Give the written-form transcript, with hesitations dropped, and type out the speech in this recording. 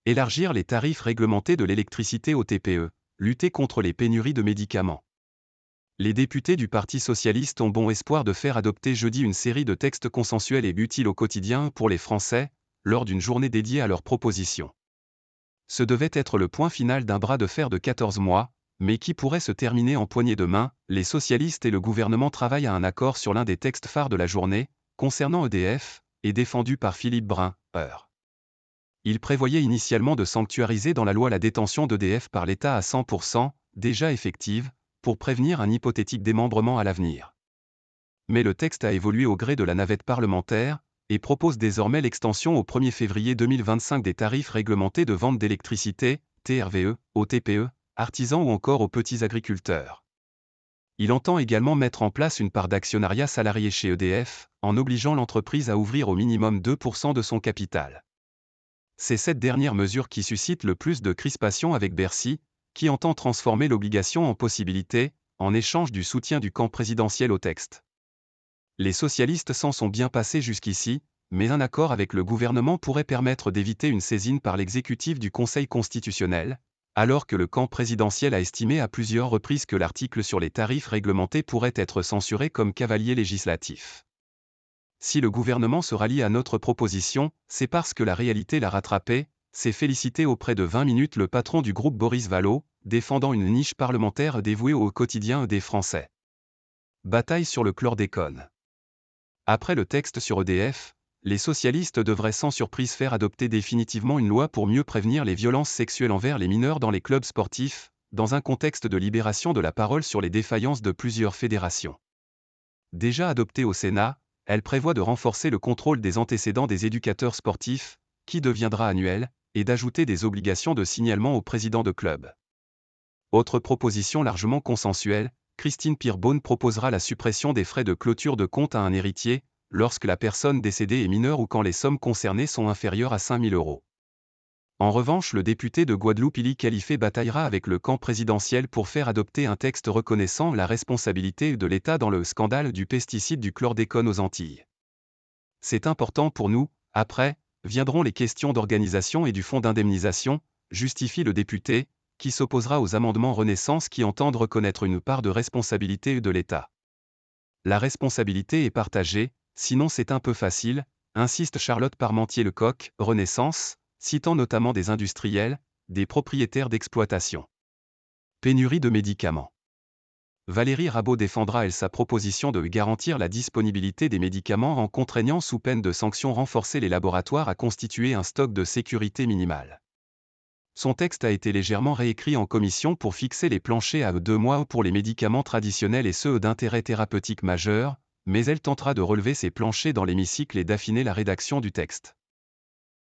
Élargir les tarifs réglementés de l'électricité aux TPE, lutter contre les pénuries de médicaments. Les députés du Parti socialiste ont bon espoir de faire adopter jeudi une série de textes consensuels et utiles au quotidien pour les Français, lors d'une journée dédiée à leurs propositions. Ce devait être le point final d'un bras de fer de 14 mois, mais qui pourrait se terminer en poignée de main. Les socialistes et le gouvernement travaillent à un accord sur l'un des textes phares de la journée, concernant EDF, et défendu par Philippe Brun. Il prévoyait initialement de sanctuariser dans la loi la détention d'EDF par l'État à 100%, déjà effective, pour prévenir un hypothétique démembrement à l'avenir. Mais le texte a évolué au gré de la navette parlementaire, et propose désormais l'extension au 1er février 2025 des tarifs réglementés de vente d'électricité, TRVE, aux TPE, artisans ou encore aux petits agriculteurs. Il entend également mettre en place une part d'actionnariat salarié chez EDF, en obligeant l'entreprise à ouvrir au minimum 2% de son capital. C'est cette dernière mesure qui suscite le plus de crispation avec Bercy, qui entend transformer l'obligation en possibilité, en échange du soutien du camp présidentiel au texte. Les socialistes s'en sont bien passés jusqu'ici, mais un accord avec le gouvernement pourrait permettre d'éviter une saisine par l'exécutif du Conseil constitutionnel, alors que le camp présidentiel a estimé à plusieurs reprises que l'article sur les tarifs réglementés pourrait être censuré comme cavalier législatif. Si le gouvernement se rallie à notre proposition, c'est parce que la réalité l'a rattrapé, s'est félicité auprès de 20 minutes le patron du groupe Boris Vallaud, défendant une niche parlementaire dévouée au quotidien des Français. Bataille sur le chlordécone. Après le texte sur EDF, les socialistes devraient sans surprise faire adopter définitivement une loi pour mieux prévenir les violences sexuelles envers les mineurs dans les clubs sportifs, dans un contexte de libération de la parole sur les défaillances de plusieurs fédérations. Déjà adoptée au Sénat, elle prévoit de renforcer le contrôle des antécédents des éducateurs sportifs, qui deviendra annuel, et d'ajouter des obligations de signalement au président de club. Autre proposition largement consensuelle, Christine Pire-Beaune proposera la suppression des frais de clôture de compte à un héritier, lorsque la personne décédée est mineure ou quand les sommes concernées sont inférieures à 5 000 €. En revanche, le député de Guadeloupe Ili Khalifé bataillera avec le camp présidentiel pour faire adopter un texte reconnaissant la responsabilité de l'État dans le scandale du pesticide du chlordécone aux Antilles. C'est important pour nous, après, viendront les questions d'organisation et du fonds d'indemnisation, justifie le député, qui s'opposera aux amendements Renaissance qui entendent reconnaître une part de responsabilité de l'État. La responsabilité est partagée, sinon c'est un peu facile, insiste Charlotte Parmentier-Lecoq, Renaissance, citant notamment des industriels, des propriétaires d'exploitation. Pénurie de médicaments. Valérie Rabault défendra elle sa proposition de garantir la disponibilité des médicaments en contraignant sous peine de sanctions renforcer les laboratoires à constituer un stock de sécurité minimal. Son texte a été légèrement réécrit en commission pour fixer les planchers à 2 mois pour les médicaments traditionnels et ceux d'intérêt thérapeutique majeur, mais elle tentera de relever ces planchers dans l'hémicycle et d'affiner la rédaction du texte.